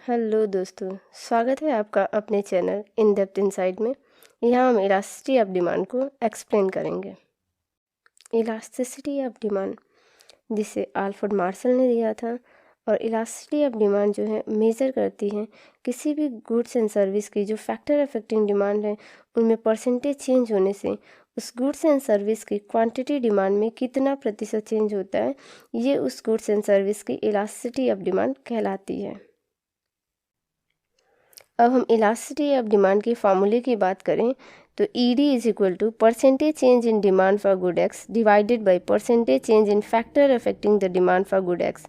Hello दोस्तों, स्वागत है आपका अपने चैनल इन डेप्थ इनसाइड में। यहाँ हम इलास्टिसिटी ऑफ डिमांड को एक्सप्लेन करेंगे। इलास्टिसिटी ऑफ डिमांड, जिसे आल्फ्रेड मार्शल ने दिया था, और इलास्टिसिटी ऑफ डिमांड जो है मेज़र करती है किसी भी गुड्स एंड सर्विस की जो फैक्टर अफेक्टिंग डिमांड है उनमें परसेंटेज चेंज होने से उस गुड्स एंड सर्विस की क्वांटिटी डिमांड में कितना प्रतिशत चेंज होता है, ये उस गुड्स एंड सर्विस की इलास्टिसिटी ऑफ डिमांड कहलाती है। अब हम इलास्टिसिटी ऑफ डिमांड के फार्मूले की बात करें तो ED is equal to percentage change in demand for good X divided by percentage change in factor affecting the demand for good X.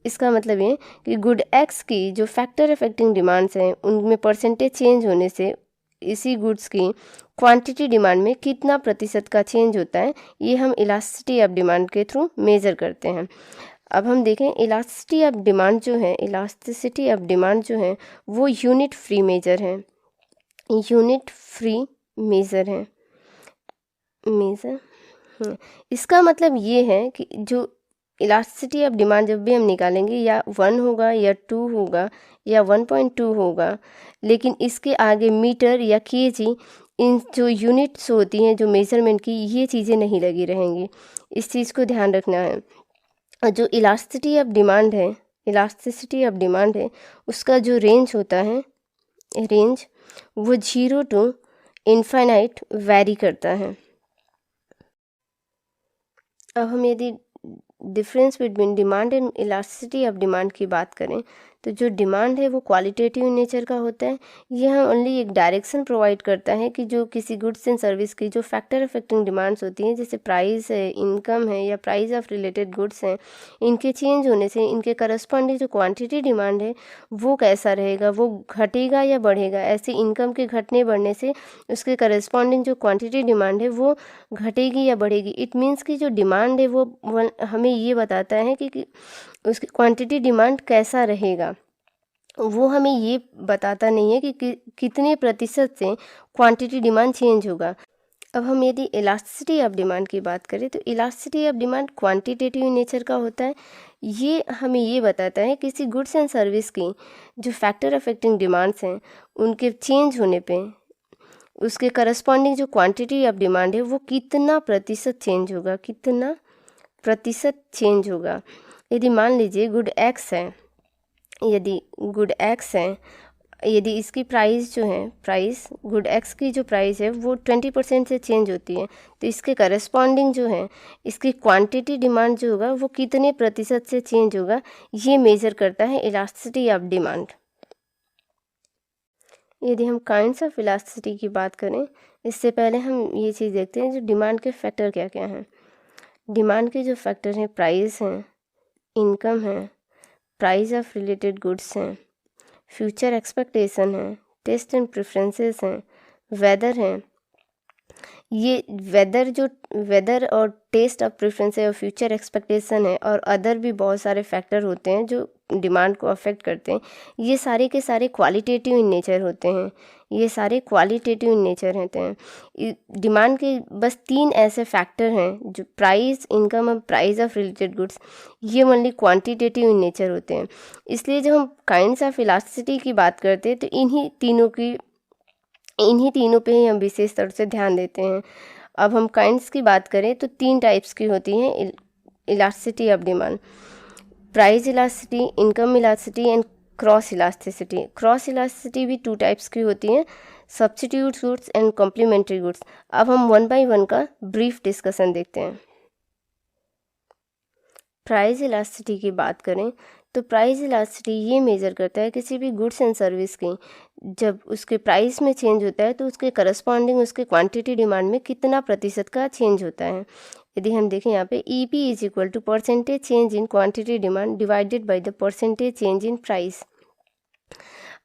इसका मतलब ये कि गुड एक्स की जो फैक्टर अफेक्टिंग डिमांड्स हैं उनमें परसेंटेज चेंज होने से इसी गुड्स की क्वांटिटी डिमांड में कितना प्रतिशत का चेंज होता है, ये हम इलास्टिसिटी ऑफ डिमांड के थ्रू मेज़र करते हैं। अब हम देखें इलास्टिसिटी ऑफ डिमांड जो है वो यूनिट फ्री मेजर है। इसका मतलब ये है कि जो इलास्टिसिटी ऑफ डिमांड जब भी हम निकालेंगे या 1 होगा या 2 होगा या 1.2 होगा, लेकिन इसके आगे मीटर या केजी इन जो यूनिट्स होती हैं जो मेज़रमेंट की, ये चीज़ें नहीं लगी रहेंगी। इस चीज़ को ध्यान रखना है। और जो इलास्टिसिटी ऑफ डिमांड है उसका जो रेंज होता है, वो 0 टू इनफाइनाइट वैरी करता है। अब हम यदि difference between demand and elasticity of demand की बात करें तो जो डिमांड है वो क्वालिटेटिव नेचर का होता है। यह ओनली एक डायरेक्शन प्रोवाइड करता है कि जो किसी गुड्स एंड सर्विस की जो फैक्टर अफेक्टिंग डिमांड्स होती हैं, जैसे प्राइस है, इनकम है या प्राइस ऑफ रिलेटेड गुड्स हैं, इनके चेंज होने से इनके करस्पॉन्डिंग जो क्वांटिटी डिमांड है वो कैसा रहेगा, वो घटेगा या बढ़ेगा। ऐसे इनकम के घटने बढ़ने से उसके करस्पॉन्डिंग जो क्वांटिटी डिमांड है वो घटेगी या बढ़ेगी। इट मीन्स कि जो डिमांड है वो हमें ये बताता है कि उसकी क्वांटिटी डिमांड कैसा रहेगा, वो हमें ये बताता नहीं है कि कितने प्रतिशत से क्वांटिटी डिमांड चेंज होगा। अब हम यदि इलास्टिसिटी ऑफ डिमांड की बात करें तो elasticity of demand quantitative nature का होता है। ये हमें ये बताता है किसी गुड्स एंड सर्विस की जो फैक्टर अफेक्टिंग डिमांड्स हैं उनके चेंज होने पे उसके करस्पॉन्डिंग जो क्वांटिटी ऑफ डिमांड है वो कितना प्रतिशत चेंज होगा। यदि मान लीजिए गुड एक्स है, यदि इसकी प्राइस जो है, गुड एक्स की जो प्राइस है वो 20% से चेंज होती है, तो इसके करस्पॉन्डिंग जो है इसकी क्वांटिटी डिमांड जो होगा वो कितने प्रतिशत से चेंज होगा, ये मेज़र करता है इलास्टिसिटी ऑफ डिमांड। यदि हम काइंड्स ऑफ इलास्टिसिटी की बात करें, इससे पहले हम ये चीज़ देखते हैं जो डिमांड के फैक्टर क्या क्या हैं। डिमांड के जो फैक्टर हैं प्राइस हैं, इनकम है, प्राइस ऑफ रिलेटेड गुड्स हैं, फ्यूचर एक्सपेक्टेशन है, टेस्ट एंड प्रेफरेंसेस हैं, वेदर हैं। ये वेदर और टेस्ट ऑफ प्रेफरेंस है और फ्यूचर एक्सपेक्टेशन है और अदर भी बहुत सारे फैक्टर होते हैं जो डिमांड को अफेक्ट करते हैं। ये सारे के सारे क्वालिटेटिव इन नेचर होते हैं। डिमांड के बस 3 ऐसे फैक्टर हैं जो प्राइस, इनकम और प्राइस ऑफ रिलेटेड गुड्स, ये ओनली क्वांटिटेटिव इन नेचर होते हैं। इसलिए जब हम काइंड्स ऑफ इलास्टिसिटी की बात करते हैं तो इन्हीं तीनों पे ही हम विशेष तौर से ध्यान देते हैं। अब हम काइंड्स की बात करें तो 3 टाइप्स की होती हैं elasticity of demand: price elasticity, income elasticity and cross elasticity. Cross elasticity भी 2 टाइप्स की होती हैं: substitute goods and complementary goods. अब हम 1 बाय 1 का ब्रीफ डिस्कशन देखते हैं। प्राइस इलास्टिसिटी की बात करें तो प्राइस इलास्टिसिटी ये मेज़र करता है किसी भी गुड्स एंड सर्विस की जब उसके प्राइस में चेंज होता है तो उसके करस्पॉन्डिंग उसके क्वांटिटी डिमांड में कितना प्रतिशत का चेंज होता है। यदि हम देखें यहाँ पे EP is equal to percentage change in quantity demand divided by the percentage change in price.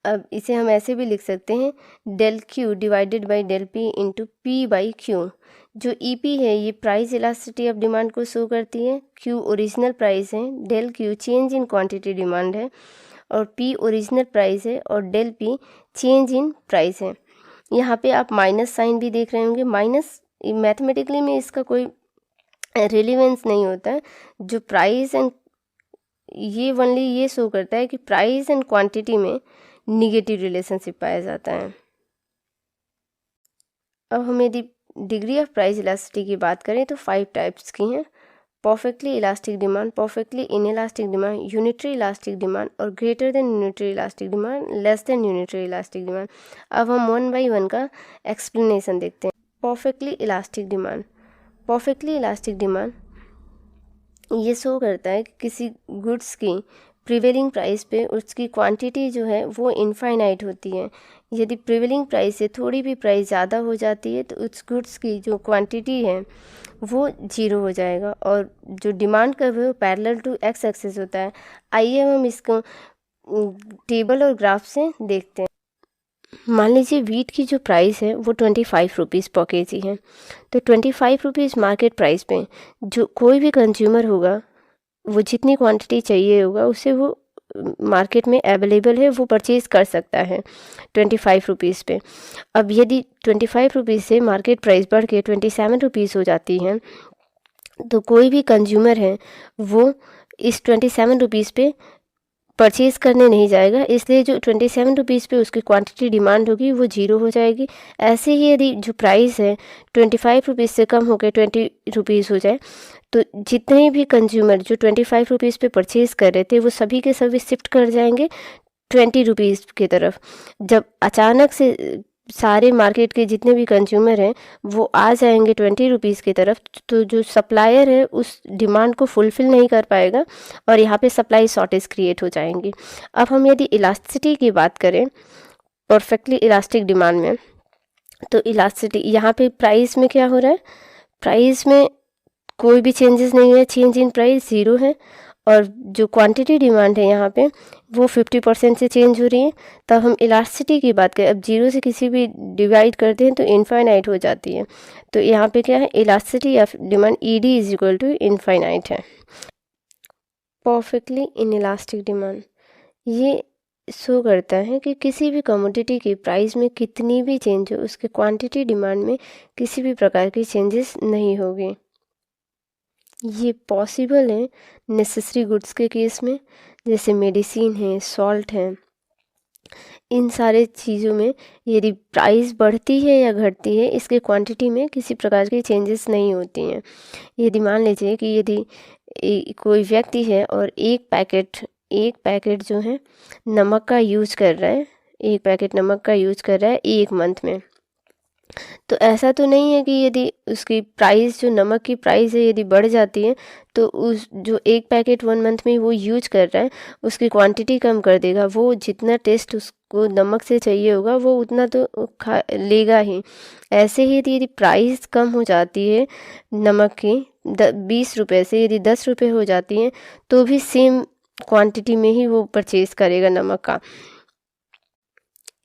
अब इसे हम ऐसे भी लिख सकते हैं del Q divided by del P into P by Q। जो EP है ये प्राइस इलास्टिसिटी ऑफ डिमांड को शो करती है, Q ओरिजिनल प्राइस है, del Q change in quantity demand है और P ओरिजिनल प्राइस है और del P change in price है। यहाँ पे आप माइनस साइन भी देख रहे होंगे। माइनस मैथमेटिकली में इसका कोई रिलेवेंस नहीं होता है। जो प्राइस एंड ये ओनली ये शो करता है कि प्राइस एंड क्वांटिटी में निगेटिव रिलेशनशिप पाया जाता है। अब हम यदि डिग्री ऑफ प्राइस इलास्टिसिटी की बात करें तो 5 टाइप्स की हैं: perfectly elastic demand, perfectly inelastic demand, unitary elastic demand और greater than unitary elastic demand, less than unitary elastic demand. अब हम 1 बाई 1 का एक्सप्लेनेशन देखते हैं। Perfectly elastic demand. Perfectly elastic demand ये शो करता है कि किसी गुड्स की प्रिवेलिंग प्राइस पे उसकी क्वांटिटी जो है वो इनफाइनाइट होती है। यदि प्रिवेलिंग प्राइस से थोड़ी भी प्राइस ज़्यादा हो जाती है तो उस गुड्स की जो क्वांटिटी है वो जीरो हो जाएगा और जो डिमांड कर्व है वो पैरेलल टू एक्स एक्सिस होता है। आइए हम इसको टेबल और ग्राफ से देखते हैं। मान लीजिए वीट की जो प्राइस है वो 25 रुपीज़ पर केजी है। तो 25 रुपीज़ मार्केट प्राइस पे जो कोई भी कंज्यूमर होगा वो जितनी क्वांटिटी चाहिए होगा उससे वो मार्केट में अवेलेबल है वो परचेज़ कर सकता है 25 रुपीज़ पे। अब यदि 25 रुपीज़ से मार्केट प्राइस बढ़ के 27 रुपीज़ हो जाती है तो कोई भी कंज्यूमर है वो इस 27 रुपीज़ पे परचेज़ करने नहीं जाएगा, इसलिए जो 27 रुपीज़ पे उसकी क्वांटिटी डिमांड होगी वो जीरो हो जाएगी। ऐसे ही यदि जो प्राइस है 25 रुपीज़ से कम होकर 20 रुपीज़ हो जाए तो जितने भी कंज्यूमर जो 25 रुपीज़ पे परचेज़ कर रहे थे वो सभी के सभी शिफ्ट कर जाएंगे 20 रुपीज़ की तरफ। जब अचानक से सारे मार्केट के जितने भी कंज्यूमर हैं वो आ जाएंगे 20 रुपीज़ की तरफ, तो जो सप्लायर है उस डिमांड को फुलफ़िल नहीं कर पाएगा और यहाँ पे सप्लाई शॉर्टेज क्रिएट हो जाएंगी। अब हम यदि इलास्टिसिटी की बात करें परफेक्टली इलास्टिक डिमांड में, तो इलास्टिसिटी यहाँ पे प्राइस में क्या हो रहा है, प्राइस में कोई भी चेंजेस नहीं है, चेंज इन प्राइस ज़ीरो है और जो क्वांटिटी डिमांड है यहाँ पे वो 50% से चेंज हो रही है। तब हम इलास्टिसिटी की बात करें, अब जीरो से किसी भी डिवाइड करते हैं तो इनफाइनाइट हो जाती है। तो यहाँ पे क्या है, elasticity of demand ED is equal to infinite है। परफेक्टली इनइलास्टिक डिमांड ये शो करता है कि किसी भी कमोडिटी की प्राइस में कितनी भी चेंज हो उसके क्वांटिटी डिमांड में किसी भी प्रकार की चेंजेस नहीं होगी। ये पॉसिबल है नेसेसरी गुड्स के केस में, जैसे मेडिसिन है, सॉल्ट है, इन सारे चीज़ों में यदि प्राइस बढ़ती है या घटती है इसके क्वांटिटी में किसी प्रकार की चेंजेस नहीं होती हैं। यदि मान लीजिए कि यदि कोई व्यक्ति है और एक पैकेट जो है नमक का यूज़ कर रहा है, एक पैकेट नमक का यूज़ कर रहा है एक मंथ में, तो ऐसा तो नहीं है कि यदि उसकी प्राइस जो नमक की प्राइस है यदि बढ़ जाती है तो उस जो एक पैकेट 1 मंथ में वो यूज कर रहा है उसकी क्वांटिटी कम कर देगा। वो जितना टेस्ट उसको नमक से चाहिए होगा वो उतना तो खा लेगा ही। ऐसे ही यदि प्राइस कम हो जाती है नमक की 20 रुपये से यदि 10 रुपये हो जाती है तो भी सेम क्वांटिटी में ही वो परचेज़ करेगा नमक का।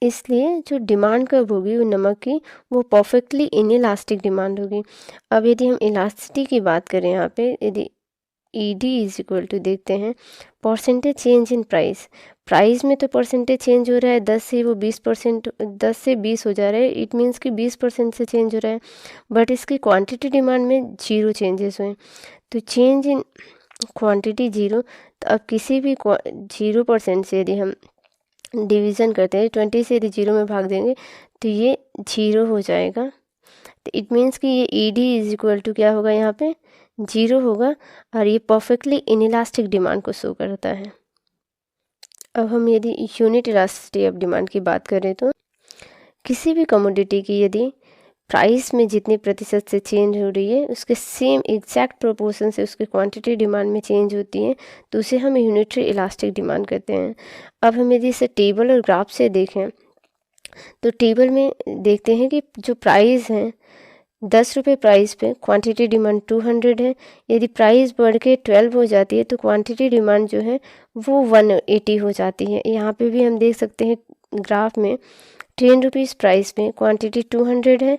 इसलिए जो डिमांड कब होगी वो नमक की वो परफेक्टली इनइलास्टिक डिमांड होगी। अब यदि हम इलास्टिसिटी की बात करें यहाँ पे, यदि ED इज इक्वल टू देखते हैं percentage change in price. Price में तो परसेंटेज चेंज हो रहा है 10 से वो 20%, 10 से 20 हो जा रहा है, इट मीन्स कि 20% से चेंज हो रहा है, बट इसकी क्वांटिटी डिमांड में जीरो चेंजेस हुए। तो चेंज इन क्वांटिटी जीरो, तो अब किसी भी 0% से यदि हम डिवीज़न करते हैं 20 से यदि जीरो में भाग देंगे तो ये जीरो हो जाएगा। तो इट मीन्स कि ये ED इज इक्वल टू क्या होगा, यहाँ पे जीरो होगा और ये परफेक्टली इनइलास्टिक डिमांड को शो करता है। अब हम यदि यूनिट इलास्टिसिटी ऑफ डिमांड की बात करें तो किसी भी कमोडिटी की यदि प्राइस में जितनी प्रतिशत से चेंज हो रही है उसके सेम एग्जैक्ट प्रोपोर्शन से उसकी क्वांटिटी डिमांड में चेंज होती है तो उसे हम यूनिटरी इलास्टिक डिमांड कहते हैं। अब हम यदि इसे टेबल और ग्राफ से देखें तो टेबल में देखते हैं कि जो प्राइस है 10 रुपये प्राइस पे क्वांटिटी डिमांड 200 है। यदि प्राइस बढ़ के 12 हो जाती है तो क्वांटिटी डिमांड जो है वो 180 हो जाती है। यहाँ पे भी हम देख सकते हैं ग्राफ में 10 रुपीज़ प्राइस में क्वांटिटी 200 है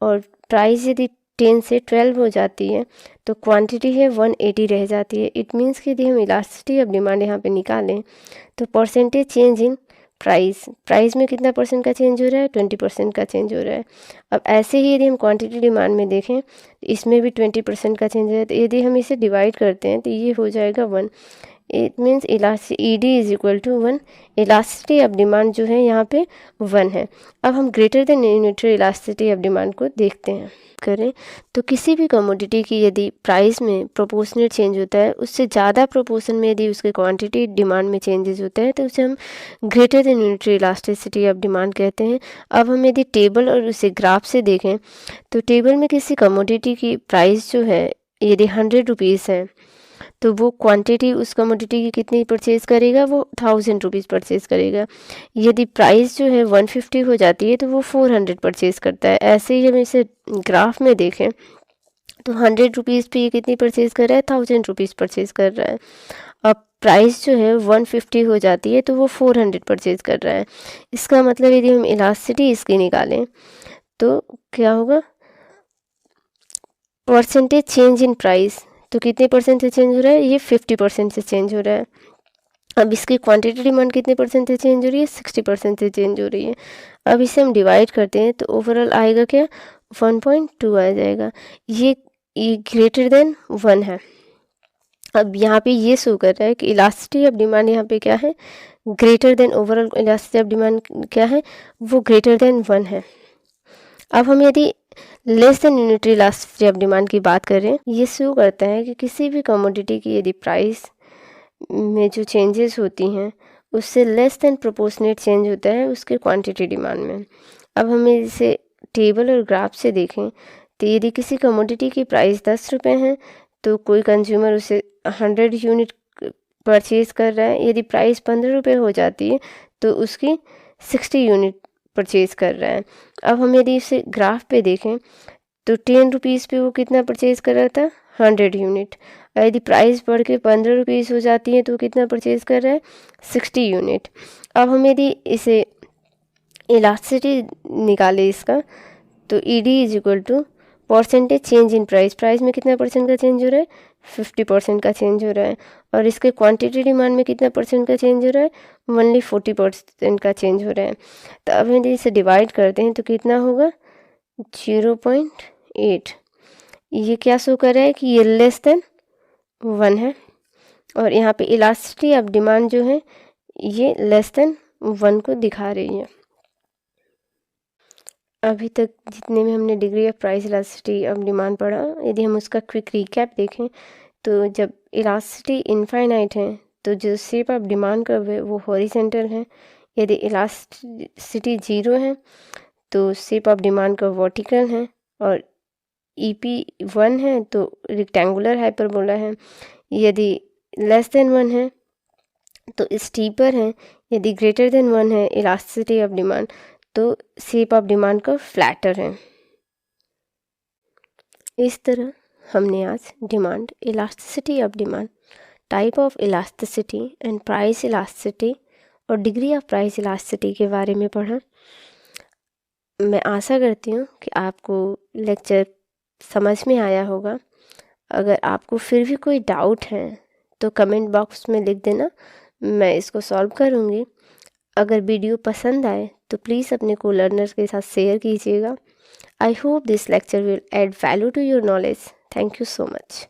और प्राइस यदि 10 से 12 हो जाती है तो क्वांटिटी है 180 रह जाती है। इट मीन्स कि यदि हम इलास्टिसिटी ऑफ डिमांड यहाँ पे निकालें तो परसेंटेज चेंज इन प्राइस में कितना परसेंट का चेंज हो रहा है, 20% का चेंज हो रहा है। अब ऐसे ही यदि हम क्वांटिटी डिमांड में देखें तो इसमें भी 20% का चेंज है। तो यदि हम इसे डिवाइड करते हैं तो ये हो जाएगा 1। It means ED is equal to 1, elasticity of demand जो है यहाँ पे 1 है। अब हम greater than unitary elasticity of demand को देखते हैं। करें तो किसी भी कमोडिटी की यदि प्राइस में प्रोपोर्शनेट चेंज होता है, उससे ज़्यादा प्रोपोर्शन में यदि उसके क्वांटिटी डिमांड में चेंजेस होते हैं, तो उसे हम greater than unitary elasticity of demand कहते हैं। अब हम यदि टेबल और उसे ग्राफ से देखें तो टेबल में किसी कमोडिटी की प्राइस जो है यदि 100 रुपीज़ है, तो वो क्वांटिटी उस कमोडिटी की कितनी परचेज़ करेगा, वो 1000 रुपीज़ परचेज़ करेगा। यदि प्राइस जो है 150 हो जाती है तो वो 400 परचेज़ करता है। ऐसे ही हम इसे ग्राफ में देखें तो 100 रुपीज़ पे ये कितनी परचेज़ कर रहा है, 1000 रुपीज़ परचेज़ कर रहा है। अब प्राइस जो है 150 हो जाती है तो वो 400 परचेज़ कर रहा है। इसका मतलब यदि हम इलास्टिसिटी इसकी निकालें तो क्या होगा, परसेंटेज चेंज इन प्राइस, तो कितने परसेंट से चेंज हो रहा है, ये 50% से चेंज हो रहा है। अब इसकी क्वांटिटी डिमांड कितने परसेंट से चेंज हो रही है, 60% से चेंज हो रही है। अब इसे हम डिवाइड करते हैं तो ओवरऑल आएगा क्या, 1.2 आ जाएगा। ये ग्रेटर देन 1 है। अब यहाँ पे ये शो कर रहा है कि इलास्टिसिटी ऑफ डिमांड यहाँ पे क्या है, greater than overall elasticity of demand क्या है, वो ग्रेटर देन 1 है। अब हम यदि less than unitary elasticity of demand की बात करें, ये शो करता है कि किसी भी कमोडिटी की यदि प्राइस में जो चेंजेस होती हैं उससे लेस देन प्रोपोर्शनेट चेंज होता है उसके क्वांटिटी डिमांड में। अब हमें इसे टेबल और ग्राफ से देखें तो यदि किसी कमोडिटी की प्राइस 10 रुपये है तो कोई कंज्यूमर उसे 100 यूनिट परचेज़ कर रहा है। यदि प्राइस 15 रुपये हो जाती है तो उसकी 60 यूनिट परचेज़ कर रहा है। अब हम यदि इसे ग्राफ पे देखें तो 10 रुपीज़ पे वो कितना परचेज़ कर रहा था, 100 यूनिट। यदि प्राइस बढ़ के 15 रुपीज़ हो जाती है तो कितना परचेज़ कर रहा है, 60 यूनिट। अब हम यदि इसे इलास्टिसिटी निकाले इसका तो ED is equal to percentage change in price, price में कितना परसेंट का चेंज हो रहा है, 50% का चेंज हो रहा है। और इसके क्वांटिटी डिमांड में कितना परसेंट का चेंज हो रहा है, ओनली 40% का चेंज हो रहा है। तो अब यदि इसे डिवाइड करते हैं तो कितना होगा, 0.8। ये क्या शो कर रहा है कि ये लेस देन 1 है। और यहाँ पे इलास्टिसिटी ऑफ डिमांड जो है ये लेस देन 1 को दिखा रही है। अभी तक जितने में हमने degree of price elasticity of demand पढ़ा, यदि हम उसका क्विक रिकैप देखें तो जब इलास्टिसिटी इनफाइनाइट है तो जो शेप ऑफ डिमांड कर्व है वो हॉरिजेंटल है। यदि इलास्टिसिटी 0 है तो shape of demand curve vertical है। और EP 1 है तो रेक्टेंगुलर हाइपरबोला है। यदि लेस देन 1 है तो स्टीपर है। यदि ग्रेटर देन 1 है इलास्टिसिटी ऑफ डिमांड तो शेप ऑफ डिमांड का फ्लैटर है। इस तरह हमने आज demand, elasticity of demand, type of elasticity and price elasticity और डिग्री ऑफ प्राइस इलास्टिसिटी के बारे में पढ़ा। मैं आशा करती हूँ कि आपको लेक्चर समझ में आया होगा। अगर आपको फिर भी कोई डाउट है तो कमेंट बॉक्स में लिख देना, मैं इसको सॉल्व करूँगी। अगर वीडियो पसंद आए तो प्लीज़ अपने को लर्नर्स के साथ शेयर कीजिएगा। I hope this lecture will add value to your knowledge. Thank you so much.